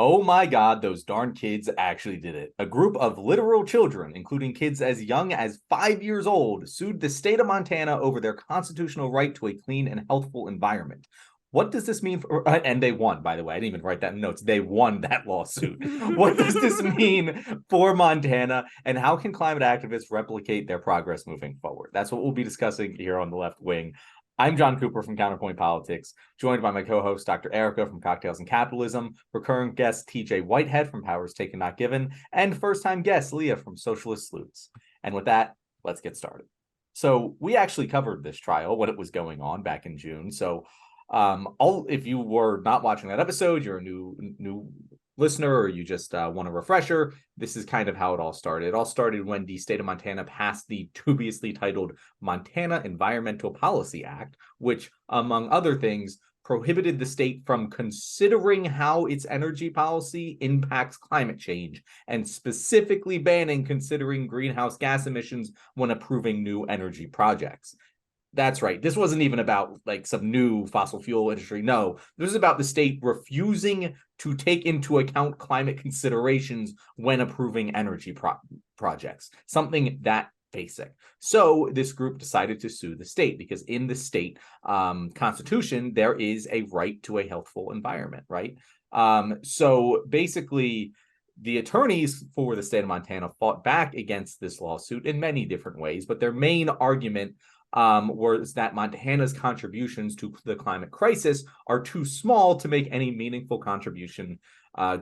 Oh my God, those darn kids actually did it. A group of literal children, including kids as young as 5 years old, sued the state of Montana over their constitutional right to a clean and healthful environment. What does this mean for, and they won, by the way. I didn't even write that in notes. They won that lawsuit. What does this mean for Montana, and how can climate activists replicate their progress moving forward? That's what we'll be discussing here on the Left Wing. I'm John Cooper from Counterpoint Politics, joined by my co-host, Dr. Erica from Cocktails and Capitalism, recurring guest TJ Whitehead from Powers Taken Not Given, and first-time guest Leah from Socialist Sleuths. And with that, let's get started. So we actually covered this trial when it was going on back in June. So if you were not watching that episode, you're a new listener, or you just want a refresher, this is kind of how it all started. It all started when the state of Montana passed the dubiously titled Montana Environmental Policy Act, which, among other things, prohibited the state from considering how its energy policy impacts climate change, and specifically banning considering greenhouse gas emissions when approving new energy projects. That's right. This wasn't even about like some new fossil fuel industry. No, this is about the state refusing to take into account climate considerations when approving energy projects, something that basic. So this group decided to sue the state because in the state constitution, there is a right to a healthful environment, right? So basically, the attorneys for the state of Montana fought back against this lawsuit in many different ways, but their main argument was that Montana's contributions to the climate crisis are too small to make any meaningful contribution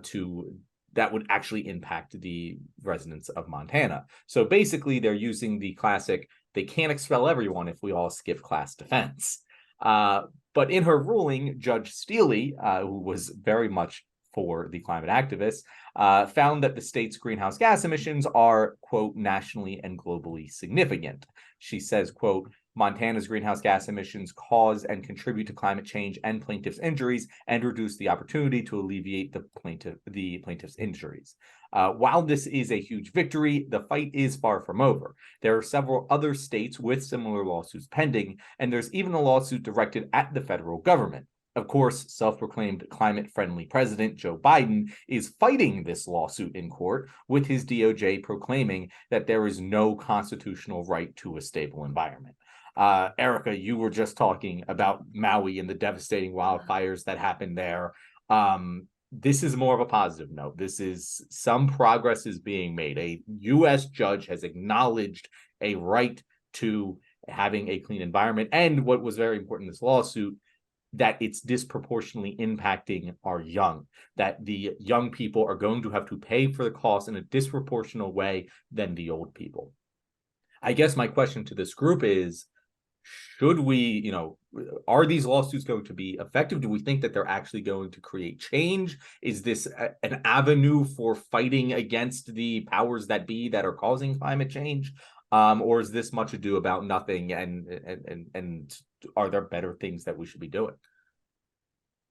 to that would actually impact the residents of Montana. So basically, they're using the classic, they can't expel everyone if we all skip class defense. But in her ruling, Judge Steele, who was very much for the climate activists, found that the state's greenhouse gas emissions are, quote, nationally and globally significant. She says, quote, Montana's greenhouse gas emissions cause and contribute to climate change and plaintiffs' injuries and reduce the opportunity to alleviate the plaintiff's injuries. While this is a huge victory, the fight is far from over. There are several other states with similar lawsuits pending, and there's even a lawsuit directed at the federal government. Of course, self-proclaimed climate-friendly President Joe Biden is fighting this lawsuit in court, with his DOJ proclaiming that there is no constitutional right to a stable environment. Erica, you were just talking about Maui and the devastating wildfires that happened there. This is more of a positive note. This is some progress is being made. A U.S. judge has acknowledged a right to having a clean environment. And what was very important in this lawsuit, that it's disproportionately impacting our young, that the young people are going to have to pay for the cost in a disproportionate way than the old people. I guess my question to this group is, should we, are these lawsuits going to be effective? Do we think that they're actually going to create change? Is this an avenue for fighting against the powers that be that are causing climate change? Or is this much ado about nothing, and are there better things that we should be doing?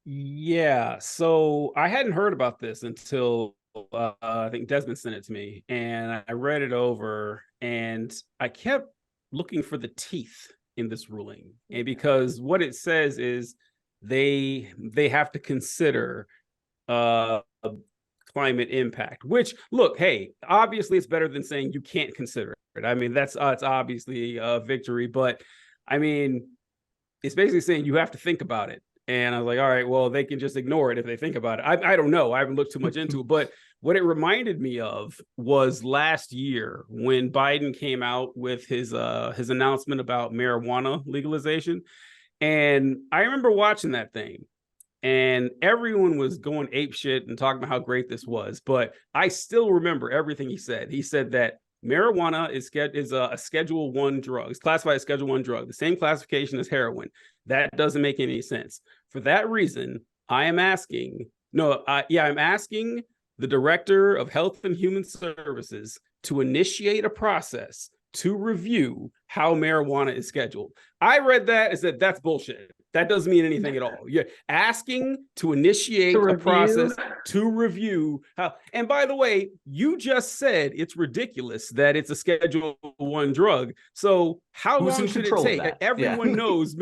Yeah, so I hadn't heard about this until I think Desmond sent it to me, and I read it over, and I kept looking for the teeth in this ruling, and because what it says is they have to consider climate impact, which, look, hey, obviously it's better than saying you can't consider it. I mean, that's it's obviously a victory, but I mean, it's basically saying you have to think about it. And I was like, all right, well, they can just ignore it if they think about it. I don't know. I haven't looked too much into it. But what it reminded me of was last year when Biden came out with his announcement about marijuana legalization. And I remember watching that thing, and everyone was going apeshit and talking about how great this was. But I still remember everything he said. He said that marijuana is a Schedule 1 drug. It's classified as Schedule 1 drug, the same classification as heroin. That doesn't make any sense. For that reason, I'm asking the Director of Health and Human Services to initiate a process to review how marijuana is scheduled. I read that and said, that's bullshit. That doesn't mean anything at all. You're asking to initiate a process to review how. And by the way, you just said it's ridiculous that it's a Schedule 1 drug. So how long should it take? Everyone knows.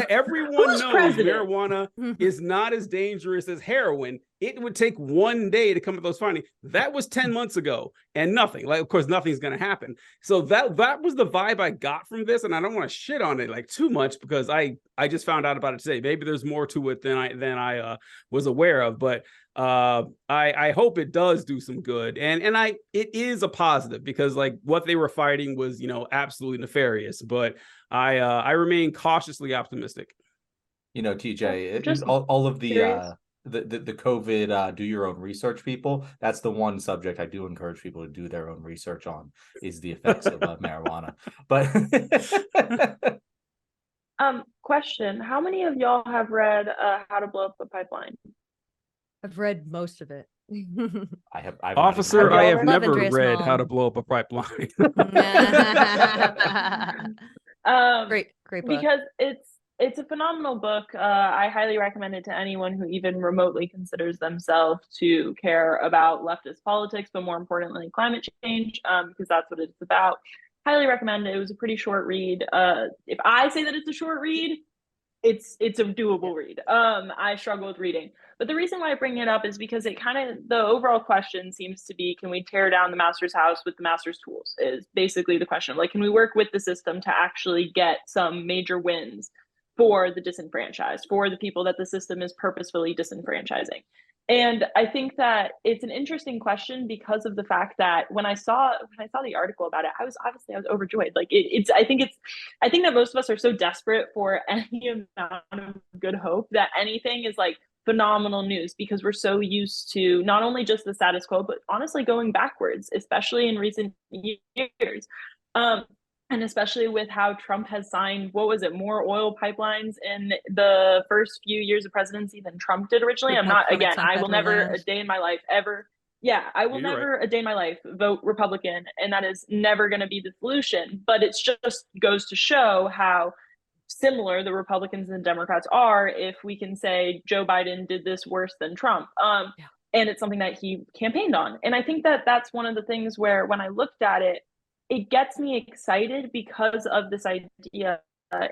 Everyone knows marijuana is not as dangerous as heroin. it would take 1 day to come to those findings. That was 10 months ago and nothing. Like, of course, nothing's going to happen. So that was the vibe I got from this. And I don't want to shit on it like too much because I just found out about it today. Maybe there's more to it than I was aware of, but I hope it does do some good. And it is a positive because like what they were fighting was, absolutely nefarious, but I remain cautiously optimistic. TJ, Just all of the curious. the COVID do your own research people. That's the one subject I do encourage people to do their own research on, is the effects of marijuana. But Question: how many of y'all have read How to Blow Up a Pipeline? I've read most of it. I've not Officer, even I read have it. Love never Andreas read How Malm. to Blow Up a Pipeline. Great book. Because it's a phenomenal book. I highly recommend it to anyone who even remotely considers themselves to care about leftist politics, but more importantly, climate change, because that's what it's about. Highly recommend it. It was a pretty short read. If I say that it's a short read, it's a doable read. I struggle with reading, but the reason why I bring it up is because it the overall question seems to be, can we tear down the master's house with the master's tools, is basically the question. Like, can we work with the system to actually get some major wins for the disenfranchised, for the people that the system is purposefully disenfranchising? And I think that it's an interesting question because of the fact that when I saw the article about it, I was overjoyed. Like I think that most of us are so desperate for any amount of good hope that anything is like phenomenal news, because we're so used to not only just the status quo, but honestly going backwards, especially in recent years. And especially with how Trump has signed, what was it, more oil pipelines in the first few years of presidency than Trump did originally. I will never a day in my life ever. Yeah, I will never a day in my life vote Republican, and that is never going to be the solution. But it's just goes to show how similar the Republicans and the Democrats are. If we can say Joe Biden did this worse than Trump, and it's something that he campaigned on. And I think that that's one of the things where when I looked at it, it gets me excited because of this idea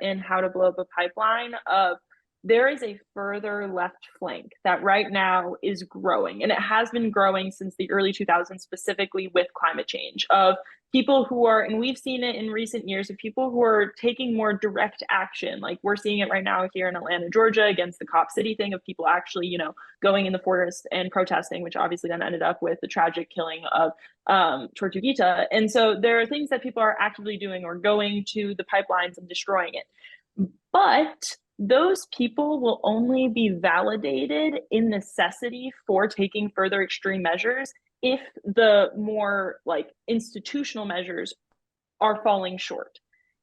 in How to Blow Up a Pipeline of there is a further left flank that right now is growing, and it has been growing since the early 2000s, specifically with climate change, of people who are, and we've seen it in recent years, of people who are taking more direct action. Like we're seeing it right now here in Atlanta, Georgia, against the Cop City thing, of people actually, going in the forest and protesting, which obviously then ended up with the tragic killing of Tortuguita. And so there are things that people are actively doing, or going to the pipelines and destroying it. But those people will only be validated in necessity for taking further extreme measures if the more like institutional measures are falling short.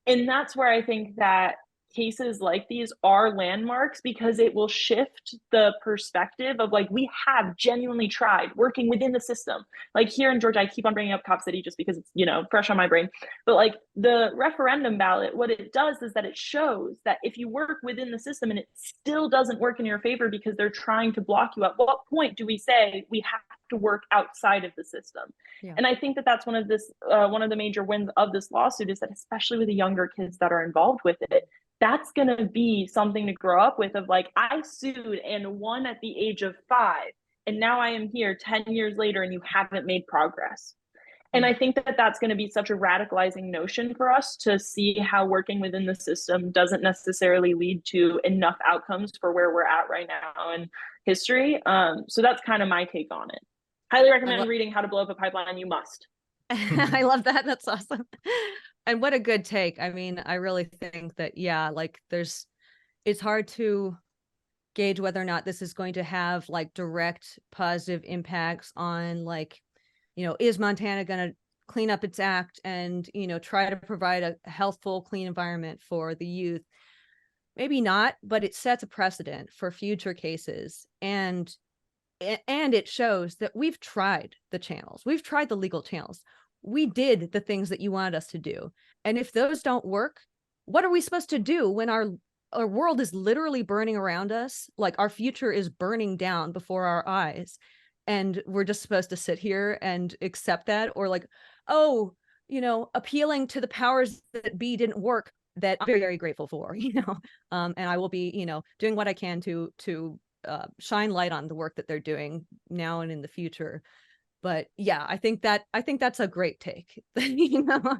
And that's where I think that cases like these are landmarks, because it will shift the perspective of like, we have genuinely tried working within the system. Like here in Georgia, I keep on bringing up Cop City just because it's, fresh on my brain. But like the referendum ballot, what it does is that it shows that if you work within the system and it still doesn't work in your favor because they're trying to block you, at what point do we say we have to work outside of the system? Yeah. And I think that that's one of the major wins of this lawsuit, is that especially with the younger kids that are involved with it, that's going to be something to grow up with, of like, I sued and won at the age of 5, and now I am here 10 years later and you haven't made progress. And I think that that's going to be such a radicalizing notion for us to see how working within the system doesn't necessarily lead to enough outcomes for where we're at right now in history. So that's kind of my take on it. Highly recommend reading How to Blow Up a Pipeline. You must. I love that. That's awesome. And what a good take. I mean, I really think that, it's hard to gauge whether or not this is going to have like direct positive impacts on is Montana going to clean up its act and, try to provide a healthful, clean environment for the youth? Maybe not, but it sets a precedent for future cases. And it shows that we've tried the channels. We've tried the legal channels. We did the things that you wanted us to do. And if those don't work, what are we supposed to do when our world is literally burning around us? Like our future is burning down before our eyes. And we're just supposed to sit here and accept that, or like, appealing to the powers that be didn't work, that I'm very, very grateful for, and I will be, doing what I can to shine light on the work that they're doing now and in the future. But yeah, I think that's a great take. You know,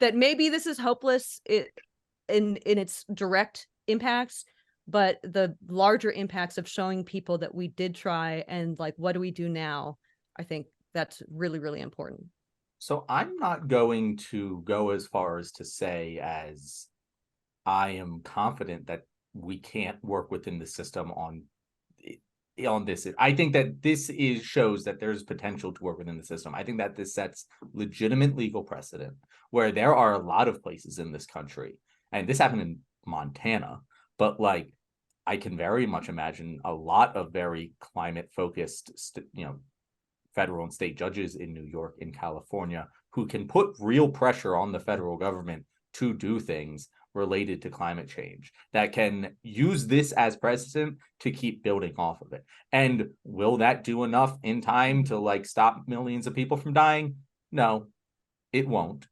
that maybe this is hopeless in its direct impacts, but the larger impacts of showing people that we did try and like, what do we do now? I think that's really, really important. So I'm not going to go as far as to say as I am confident that we can't work within the system on this. I think that this shows that there's potential to work within the system. I think that this sets legitimate legal precedent where there are a lot of places in this country, and this happened in Montana, but like I can very much imagine a lot of very climate focused, federal and state judges in New York, in California, who can put real pressure on the federal government to do things related to climate change, that can use this as precedent to keep building off of it. And will that do enough in time to like stop millions of people from dying? No, it won't.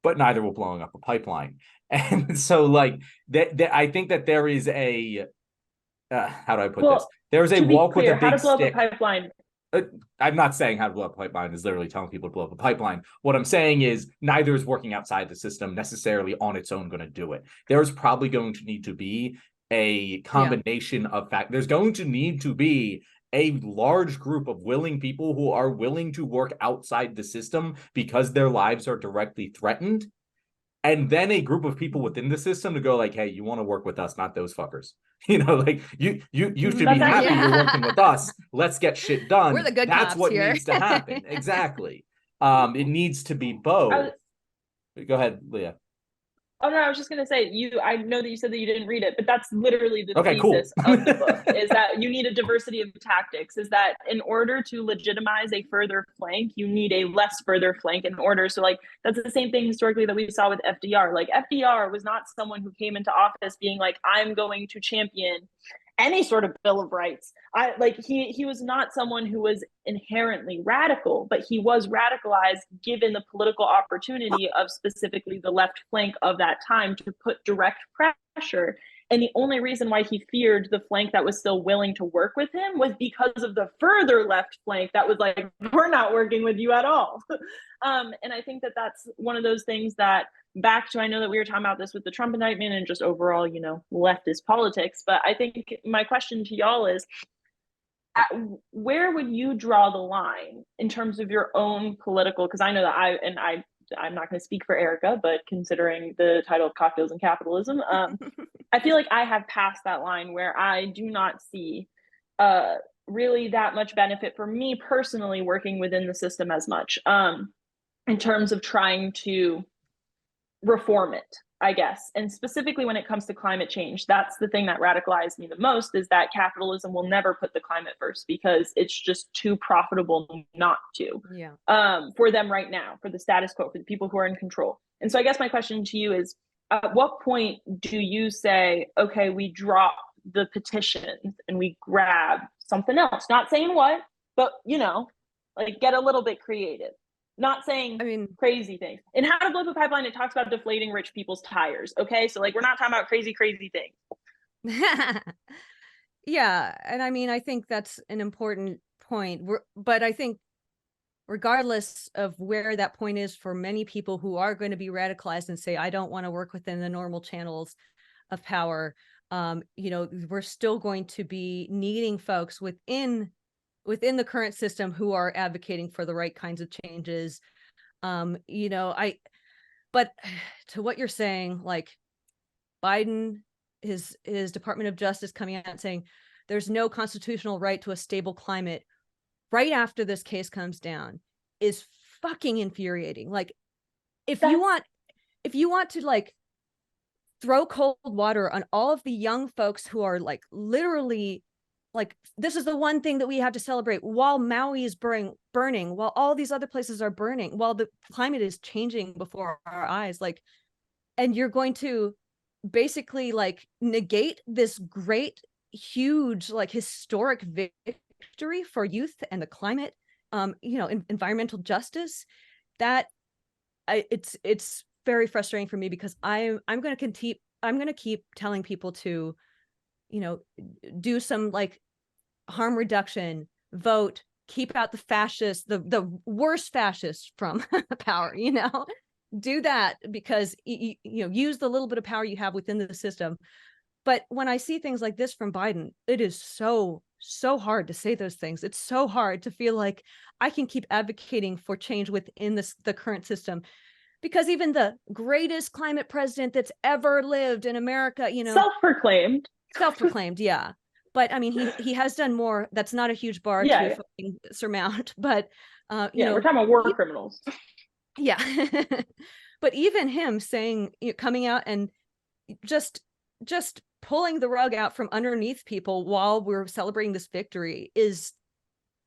But neither will blowing up a pipeline. And so like that I think that there is a how do I put this? There's a walk with a big how to blow stick. up a pipeline. I'm not saying how to blow up a pipeline is literally telling people to blow up a pipeline. What I'm saying is neither is working outside the system necessarily on its own going to do it. There's probably going to need to be a combination of factors. There's going to need to be a large group of willing people who are willing to work outside the system because their lives are directly threatened. And then a group of people within the system to go like, hey, you want to work with us, not those fuckers. Like you should be happy you're working with us. Let's get shit done. We're the good That's cops what here. needs to happen. Exactly. It needs to be both. Go ahead, Leah. Oh no, I was just gonna say I know that you said that you didn't read it, but that's literally the Okay, thesis cool. of the book is that you need a diversity of tactics, is that in order to legitimize a further flank, you need a less further flank in order. So like that's the same thing historically that we saw with FDR. Like FDR was not someone who came into office being like, I'm going to champion any sort of Bill of Rights. He was not someone who was inherently radical, but he was radicalized given the political opportunity of specifically the left flank of that time to put direct pressure. And the only reason why he feared the flank that was still willing to work with him was because of the further left flank that was like, we're not working with you at all. And I think that that's one of those things that back to, I know that we were talking about this with the Trump indictment and just overall, leftist politics. But I think my question to y'all is, where would you draw the line in terms of your own political, because I know that I'm not going to speak for Erica, but considering the title of Cocktails and Capitalism, I feel like I have passed that line where I do not see really that much benefit for me personally working within the system as much in terms of trying to reform it, I guess. And specifically when it comes to climate change, that's the thing that radicalized me the most, is that capitalism will never put the climate first because it's just too profitable not to. For them right now, for the status quo, for the people who are in control. And so I guess my question to you is, at what point do you say, okay, we drop the petitions and we grab something else? Not saying what, but get a little bit creative. Not saying crazy things. In How to Blow Up a Pipeline, it talks about deflating rich people's tires. Okay, so we're not talking about crazy things. Yeah, and I think that's an important point. But I think regardless of where that point is for many people who are going to be radicalized and say, I don't want to work within the normal channels of power, we're still going to be needing folks within the current system who are advocating for the right kinds of changes. But to what you're saying, like Biden, his Department of Justice coming out and saying there's no constitutional right to a stable climate right after this case comes down is fucking infuriating. Like if you want to throw cold water on all of the young folks who are literally this is the one thing that we have to celebrate while Maui is burning, while all these other places are burning, while the climate is changing before our eyes, and you're going to basically negate this great, huge, historic victory for youth and the climate, environmental justice. That it's very frustrating for me because I'm going to keep telling people to do some like harm reduction, vote, keep out the fascists, the worst fascists from power, do that, because use the little bit of power you have within the system. But when I see things like this from Biden, it is so hard to say those things. It's so hard to feel like I can keep advocating for change within the current system, because even the greatest climate president that's ever lived in America, self-proclaimed, yeah. But I mean, he has done more. That's not a huge bar to fucking surmount. But we're talking about war criminals. Yeah. But even him saying, coming out and just pulling the rug out from underneath people while we're celebrating this victory is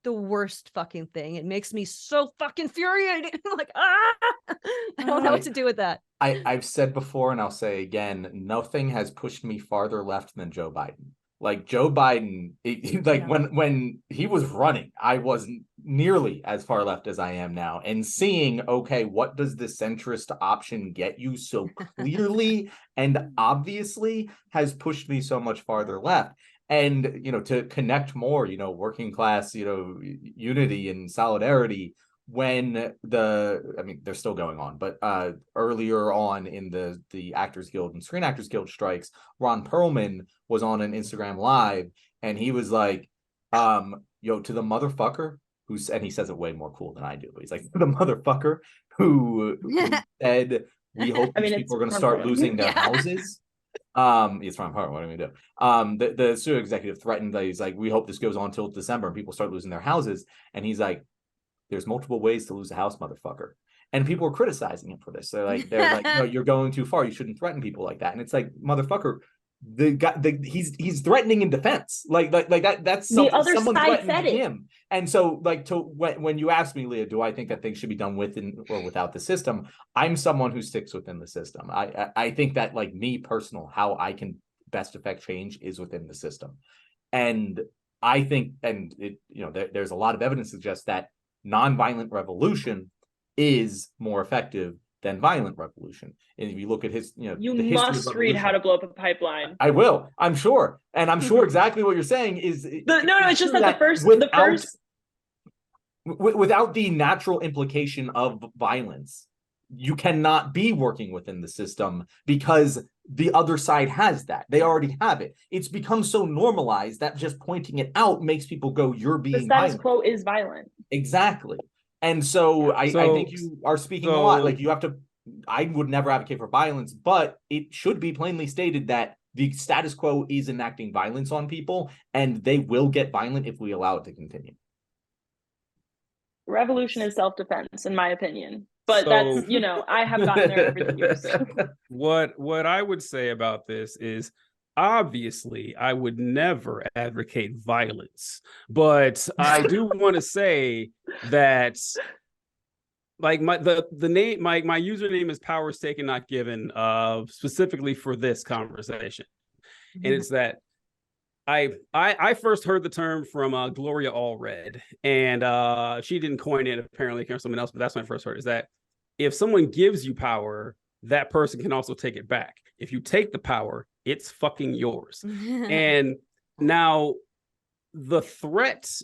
the worst fucking thing. It makes me so fucking infuriated. I'm like, I don't know what to do with that. I've said before, and I'll say again, nothing has pushed me farther left than Joe Biden. Like Joe Biden, when he was running, I wasn't nearly as far left as I am now. And seeing, okay, what does the centrist option get you so clearly and obviously has pushed me so much farther left. And, to connect more, working class, unity and solidarity when they're still going on, but earlier on in the Actors Guild and Screen Actors Guild strikes, Ron Perlman was on an Instagram live and he was like, to the motherfucker and he says it way more cool than I do, but he's like, the motherfucker who said, we hope these people are going to start losing their houses. It's Ron Perlman, what are we gonna do? The studio executive threatened that he's like, we hope this goes on till December and people start losing their houses. And he's like, there's multiple ways to lose a house, motherfucker. And people were criticizing him for this. They're like, no, you're going too far. You shouldn't threaten people like that. And it's like, motherfucker, the guy, he's threatening in defense. Like that. That's the other someone side threatening said him. And so, when you ask me, Leah, do I think that things should be done within or without the system? I'm someone who sticks within the system. I think that, like me personal, how I can best affect change is within the system. And I think, and there's a lot of evidence to suggest that nonviolent revolution is more effective than violent revolution. And if you look at his, you must read How to Blow Up a Pipeline. I will, I'm sure. And I'm sure exactly what you're saying is it's just that without the natural implication of violence, you cannot be working within the system because the other side has that. They already have it. It's become so normalized that just pointing it out makes people go, you're being the status violent. quo is violent. Exactly. And so I think you are speaking a lot. Like I would never advocate for violence, but it should be plainly stated that the status quo is enacting violence on people and they will get violent if we allow it to continue. Revolution is self-defense, in my opinion. But that's, I have gotten there over the years. What I would say about this is, obviously, I would never advocate violence, but I do want to say that, like, my username is powers taken not given, specifically for this conversation, and it's that I first heard the term from Gloria Allred, and she didn't coin it. Apparently, it came from someone else, but that's when I first heard. Is that if someone gives you power, that person can also take it back. If you take the power, it's fucking yours. And now the threats,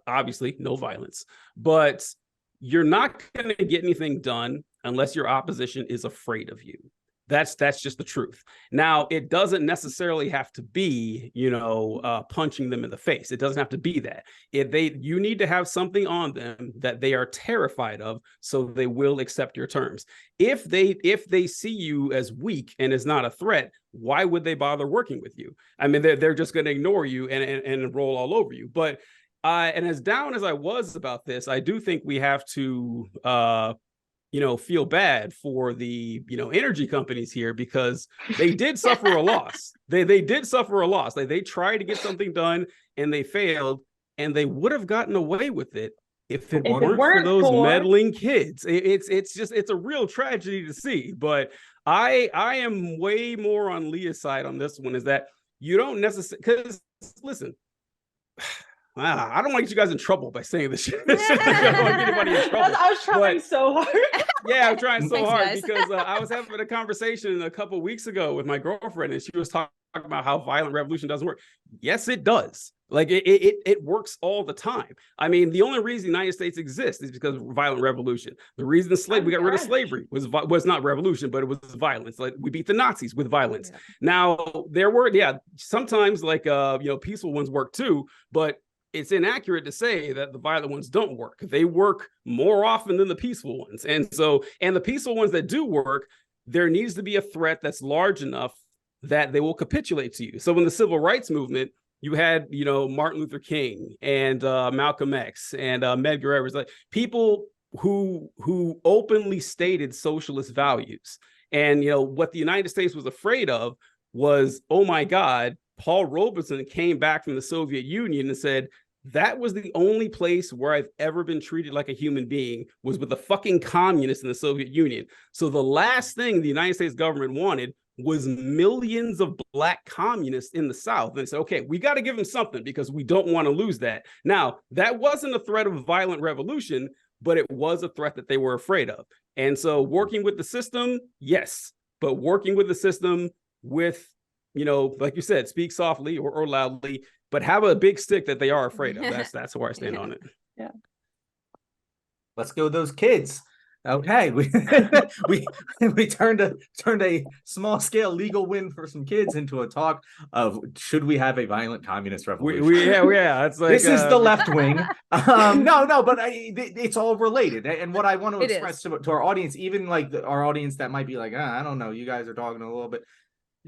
obviously no violence, but you're not going to get anything done unless your opposition is afraid of you. That's just the truth. Now, it doesn't necessarily have to be, punching them in the face. It doesn't have to be that. You need to have something on them that they are terrified of, so they will accept your terms. If they see you as weak and is not a threat, why would they bother working with you? I mean, they're just going to ignore you and roll all over you. But and as down as I was about this, I do think we have to feel bad for the, energy companies here, because they did suffer a loss. They did suffer a loss. They tried to get something done and they failed, and they would have gotten away with it if it weren't for those meddling kids. It's a real tragedy to see. But I am way more on Leah's side on this one, is that you don't necessarily, because listen, I don't want to get you guys in trouble by saying this shit. I don't want to get anybody in trouble. I was trying so hard. Yeah, I'm trying so hard because I was having a conversation a couple of weeks ago with my girlfriend, and she was talking about how violent revolution doesn't work. Yes, it does. Like it works all the time. I mean, the only reason the United States exists is because of violent revolution. The reason we got rid of slavery was not revolution, but it was violence. Like we beat the Nazis with violence. Yeah. Now there were, sometimes like peaceful ones work too, but it's inaccurate to say that the violent ones don't work. They work more often than the peaceful ones. And the peaceful ones that do work, there needs to be a threat that's large enough that they will capitulate to you. So in the civil rights movement, you had, Martin Luther King and Malcolm X and Medgar Evers, like people who openly stated socialist values. And, what the United States was afraid of was, oh my God, Paul Robeson came back from the Soviet Union and said, that was the only place where I've ever been treated like a human being was with the fucking communists in the Soviet Union. So the last thing the United States government wanted was millions of Black communists in the South. And they said, okay, we got to give them something because we don't want to lose that. Now, that wasn't a threat of a violent revolution, but it was a threat that they were afraid of. And so working with the system, yes, but working with the system with, like you said, speak softly or loudly, but have a big stick that they are afraid of. That's where I stand on it. Yeah. Let's go those kids. Okay, we turned a small scale legal win for some kids into a talk of should we have a violent communist revolution? It's like this is the left wing. No, but it's all related. And what I want to express to our audience, even like our audience that might be like, I don't know, you guys are talking a little bit.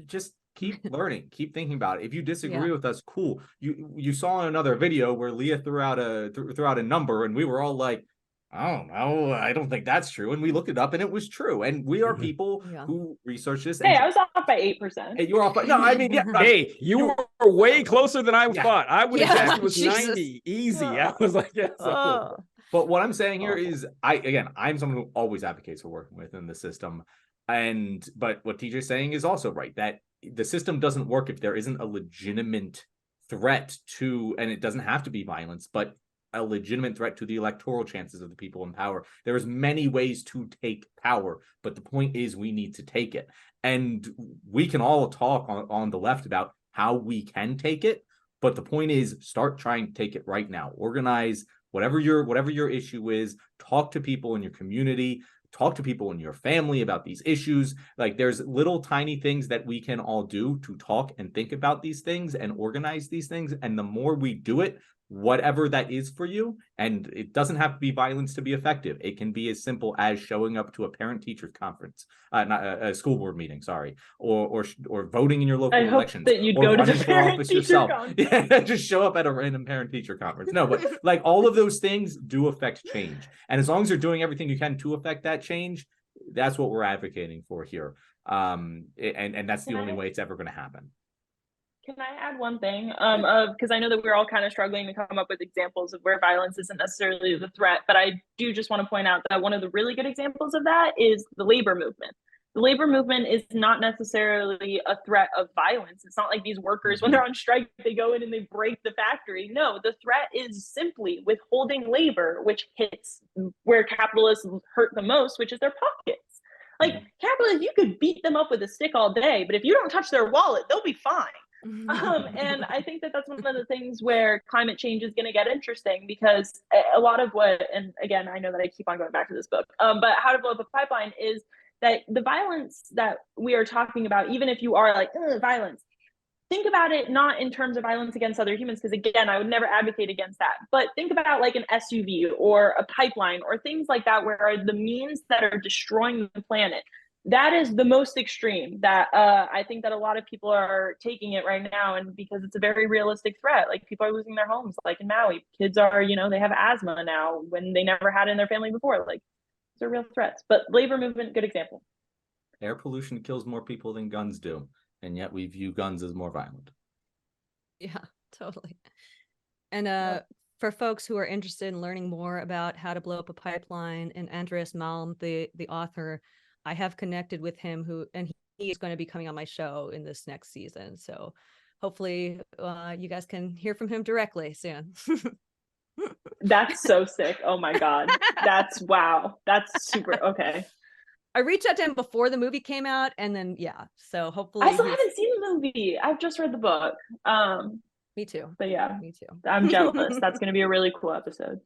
Just keep learning, keep thinking about it. If you disagree with us, cool. You saw in another video where Leah threw out a number, and we were all like, I don't know. I don't think that's true. And we looked it up and it was true. And we are people who research this. Hey, I was off by 8%. Hey, you were off by, no, I mean, hey, you were way closer than I thought. I would have guessed it was 90. Easy. I was like, cool. But what I'm saying here is I'm someone who always advocates for working within the system. But what TJ's saying is also right, that the system doesn't work if there isn't a legitimate threat to, and it doesn't have to be violence, but a legitimate threat to the electoral chances of the people in power. There's many ways to take power, but the point is we need to take it. And we can all talk on the left about how we can take it, but the point is start trying to take it right now. Organize whatever your issue is, talk to people in your community, talk to people in your family about these issues. Like there's little tiny things that we can all do to talk and think about these things and organize these things. And the more we do it, whatever that is for you, and it doesn't have to be violence to be effective. It can be as simple as showing up to a parent-teacher conference, not a school board meeting, or voting in your local elections. I hope that you'd go to the parent-teacher conference. Yeah, just show up at a random parent-teacher conference. No, but like all of those things do affect change. And as long as you're doing everything you can to affect that change, that's what we're advocating for here. And that's the only way it's ever going to happen. Can I add one thing? Because I know that we're all kind of struggling to come up with examples of where violence isn't necessarily the threat, but I do just want to point out that one of the really good examples of that is the labor movement. The labor movement is not necessarily a threat of violence. It's not like these workers, when they're on strike, they go in and they break the factory. No, the threat is simply withholding labor, which hits where capitalists hurt the most, which is their pockets. Like capitalists, you could beat them up with a stick all day, but if you don't touch their wallet, they'll be fine. And I think that that's one of the things where climate change is going to get interesting, because a lot of what, and again, I know that I keep on going back to this book, but How to Blow Up a Pipeline is that the violence that we are talking about, even if you are like, violence, think about it not in terms of violence against other humans, because again, I would never advocate against that, but think about like an SUV or a pipeline or things like that, where are the means that are destroying the planet. That is the most extreme that I think that a lot of people are taking it right now, and because it's a very realistic threat. Like people are losing their homes, like in Maui. Kids are, they have asthma now when they never had it in their family before. Like these are real threats. But labor movement, good example. Air pollution kills more people than guns do, and yet we view guns as more violent. Yeah, totally. And for folks who are interested in learning more about How to Blow Up a Pipeline, and Andreas Malm, the author, I have connected with him, and he is going to be coming on my show in this next season. So hopefully you guys can hear from him directly soon. That's so sick. Oh my God. Wow. That's super. Okay. I reached out to him before the movie came out, and then so hopefully I still haven't seen the movie. I've just read the book. Me too. But yeah, Me too. I'm jealous. That's going to be a really cool episode.